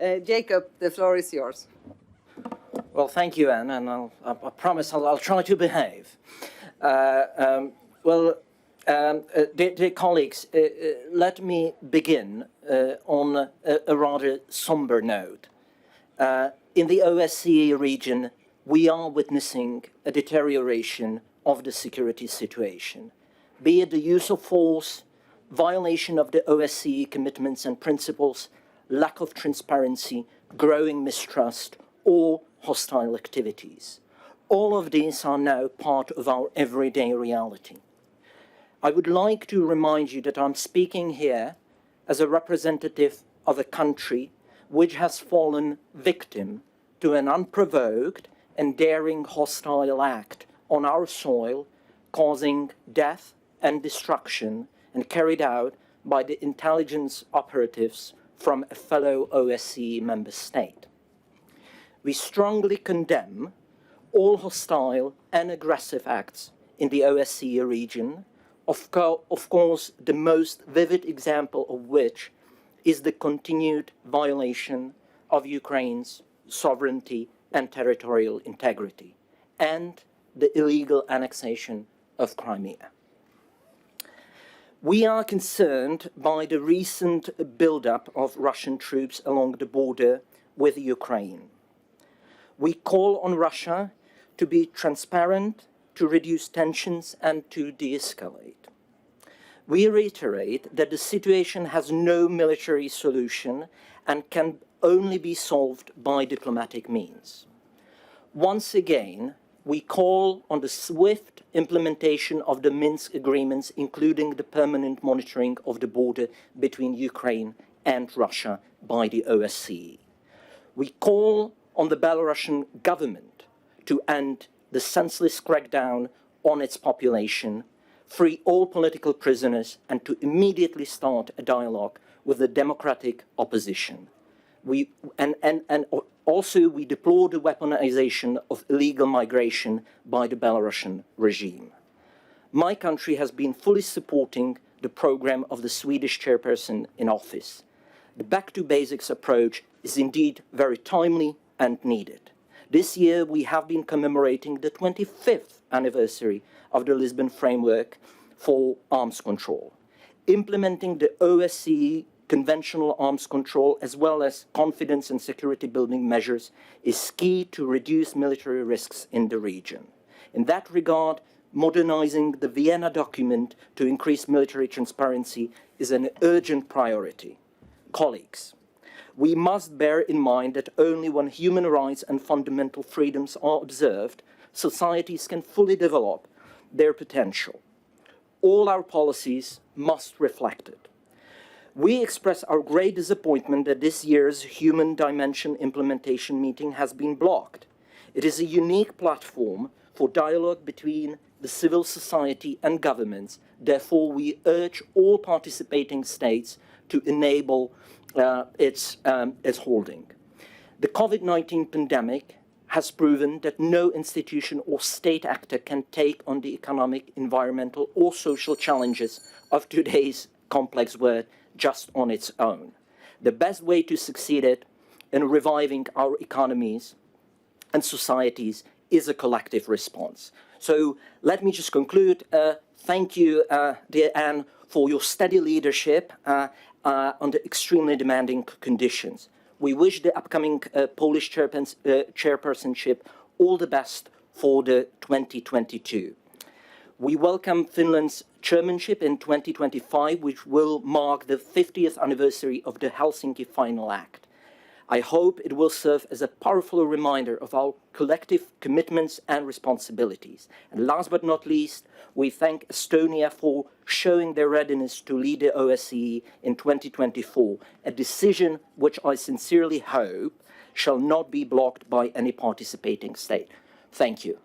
Jacob, the floor is yours. Well, thank you, Anne, and I promise I'll try to behave. Dear colleagues, let me begin on a rather somber note. In the OSCE region, we are witnessing a deterioration of the security situation, be it the use of force, violation of the OSCE commitments and principles, lack of transparency, growing mistrust, or hostile activities. All of these are now part of our everyday reality. I would like to remind you that I'm speaking here as a representative of a country which has fallen victim to an unprovoked and daring hostile act on our soil, causing death and destruction, and carried out by the intelligence operatives from a fellow OSCE member state. We strongly condemn all hostile and aggressive acts in the OSCE region, of course the most vivid example of which is the continued violation of Ukraine's sovereignty and territorial integrity, and the illegal annexation of Crimea. We are concerned by the recent buildup of Russian troops along the border with Ukraine. We call on Russia to be transparent, to reduce tensions, and to de-escalate. We reiterate that the situation has no military solution and can only be solved by diplomatic means. Once again, we call on the swift implementation of the Minsk agreements, including the permanent monitoring of the border between Ukraine and Russia by the OSCE. We call on the Belarusian government to end the senseless crackdown on its population, free all political prisoners, and to immediately start a dialogue with the democratic opposition. Also, we deplore the weaponization of illegal migration by the Belarusian regime. My country has been fully supporting the program of the Swedish chairperson in office. The back to basics approach is indeed very timely and needed. This year, we have been commemorating the 25th anniversary of the Lisbon Framework for Arms Control. Implementing the OSCE conventional arms control as well as confidence and security building measures is key to reduce military risks in the region. In that regard, modernizing the Vienna document to increase military transparency is an urgent priority. Colleagues, we must bear in mind that only when human rights and fundamental freedoms are observed, societies can fully develop their potential. All our policies must reflect it. We express our great disappointment that this year's Human Dimension implementation meeting has been blocked. It is a unique platform for dialogue between the civil society and governments. Therefore, we urge all participating states to enable its holding. The COVID-19 pandemic has proven that no institution or state actor can take on the economic, environmental, or social challenges of today's complex world just on its own. The best way to succeed in reviving our economies and societies is a collective response. So let me just conclude. Thank you, dear Anne, for your steady leadership under extremely demanding conditions. We wish the upcoming Polish chairpersonship all the best for the 2022. We welcome Finland's chairmanship in 2025, which will mark the 50th anniversary of the Helsinki Final Act. I hope it will serve as a powerful reminder of our collective commitments and responsibilities. And last but not least, we thank Estonia for showing their readiness to lead the OSCE in 2024, a decision which I sincerely hope shall not be blocked by any participating state. Thank you.